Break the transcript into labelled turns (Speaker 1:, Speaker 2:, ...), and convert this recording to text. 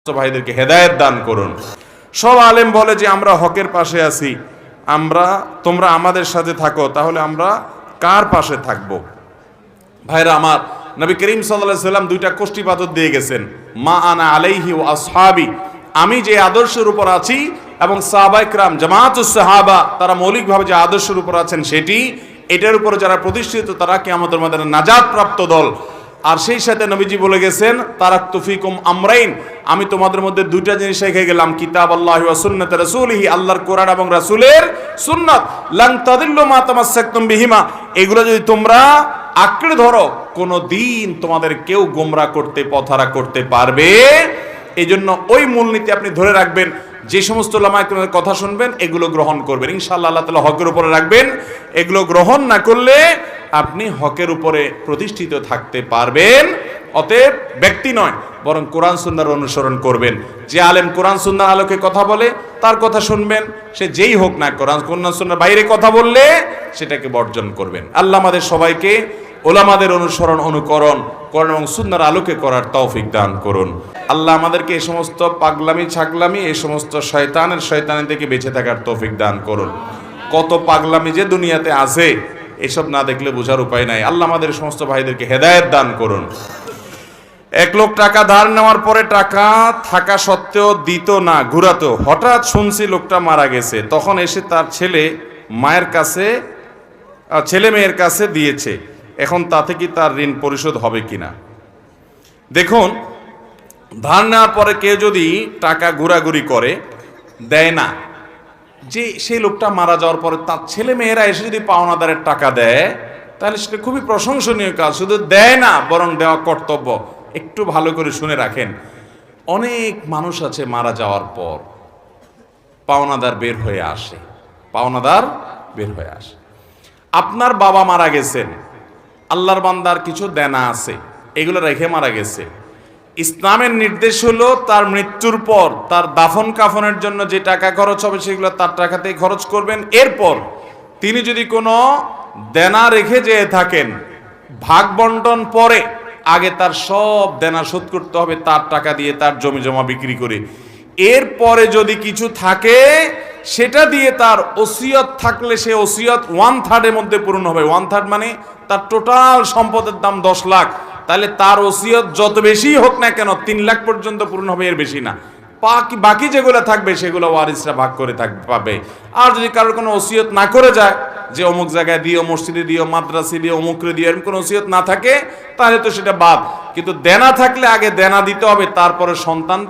Speaker 1: ভাইদেরকে হেদায়েত দান করুন। সব আলেম বলে যে আমরা হকের পাশে আছি, তোমরা আমাদের সাথে থাকো, তাহলে আমরা কার পাশে থাকবো? ভাইরা আমার, নবী করিম সাল্লাল্লাহু আলাইহি সাল্লাম দুইটা কোষ্ঠী পাথর দিয়ে গেছেন, মা আনা আলাইহি ওয়া আসহাবি, আমি যে আদর্শের উপর আছি এবং সাহাবায়ে কেরাম জামাতুস সাহাবা তারা মৌলিকভাবে যে আদর্শের উপর আছেন সেটি, এটার উপর যারা প্রতিষ্ঠিত তারা কিয়ামতের ময়দানে নাজাত প্রাপ্ত দল। আর সেই সাথে নবীজি বলে গেছেন, তারাকতু ফিকুম আমরাইন, আমি তোমাদের মধ্যে দুইটা জিনিস রেখে গেলাম, কিতাবাল্লাহি ওয়া সুন্নাত রাসূলিহি, আল্লাহর কোরআন এবং রাসূলের সুন্নাত, লান তাদিল্লু মা তামাসসাকতুম বিহিমা, এগুলো যদি তোমরা আঁকড়ে ধরো কোনো দিন তোমাদের কেউ গোমরা করতে পথহারা করতে পারবে। এই জন্য ওই মূলনীতি আপনি ধরে রাখবেন, যে সমস্ত উলামায়ে কেরামের কথা শুনবেন এগুলো গ্রহণ করবেন, ইনশাআল্লাহ আল্লাহ তাআলা হকের উপরে রাখবেন। এগুলো গ্রহণ না করলে আপনি হকের উপরে প্রতিষ্ঠিত থাকতে পারবেন। অতএব ব্যক্তি নয়, বরং কোরআন সুন্নাহর অনুসরণ করবেন। যে আলেম কোরআন সুন্নাহর আলোকে কথা বলে তার কথা শুনবেন, সে যেই হোক না, কোরআন সুন্নাহর বাইরে কথা বললে সেটাকে বর্জন করবেন। আল্লাহ আমাদের সবাইকে উলামাদের অনুসরণ অনুকরণ কোরআন এবং সুন্নাহর আলোকে করার তৌফিক দান করুন। আল্লাহ আমাদেরকে এই সমস্ত পাগলামি ছাগলামি, এই সমস্ত শয়তানি থেকে বেঁচে থাকার তৌফিক দান করুন। কত পাগলামি যে দুনিয়াতে আছে, এসব না দেখলে বোঝার উপায় নাই। আল্লাহ আমাদের সমস্ত ভাইদেরকে হেদায়েত দান করুন। এক লোক টাকা ধার নেওয়ার পরে টাকা থাকা সত্ত্বেও দিত না, ঘুরাতো। হঠাৎ শুনছি লোকটা মারা গেছে, তখন এসে তার ছেলে মেয়ের কাছে দিয়েছে। এখন তাতে কি তার ঋণ পরিশোধ হবে কিনা? দেখুন, ধার নেওয়ার পরে কেউ যদি টাকা ঘোরাঘুরি করে, দেয় না, যে সেই লোকটা মারা যাওয়ার পরে তার ছেলে মেয়েরা এসে যদি পাওনাদারের টাকা দেয়, তাহলে সেটা খুবই প্রশংসনীয় কাজ। শুধু দেয় না, বরং দেওয়া কর্তব্য। একটু ভালো করে শুনে রাখেন, অনেক মানুষ আছে মারা যাওয়ার পর পাওনাদার বের হয়ে আসে। আপনার বাবা মারা গেছেন, আল্লাহর বান্দার কিছু দেনা আছে, এগুলো রেখে মারা গেছে। ইসলামের নির্দেশ হলো তার মৃত্যুর পর তার দাফন কাফনের জন্য যে টাকা খরচ হবে সেগুলো তার টাকাতেই খরচ করবেন। এরপর তিনি যদি কোনো দেনা রেখে যেয়ে থাকেন, ভাগ বন্টন পরে আগে তার সব দেনা শোধ করতে হবে তার টাকা দিয়ে, তার জমি জমা বিক্রি করে। এরপরে যদি কিছু থাকে সেটা দিয়ে তার ওসিয়ত থাকলে সে ওসিয়ত 1/3 মধ্যে পূরণ হবে। 1/3 মানে তার টোটাল সম্পদের দাম 10 লাখ, তাহলে তার ওসিয়ত যত বেশি হোক না কেন 3 লাখ পর্যন্ত পূরণ হবে, এর বেশি না। বাকি যেগুলো থাকবে সেগুলো ওয়ারিসরা ভাগ করে পাবে। আর যদি কারোর কোনো ওসিয়ত না করে যায়, যে অমুক জায়গায় দিও, মসজিদে দিও, মাদ্রাসে দিও, অমুকরে দিও, এরকম কোনো ওসিয়ত না থাকে, তাহলে তো সেটা বাদ। কিন্তু দেনা থাকলে আগে দেনা দিতে হবে, তারপরে সন্তান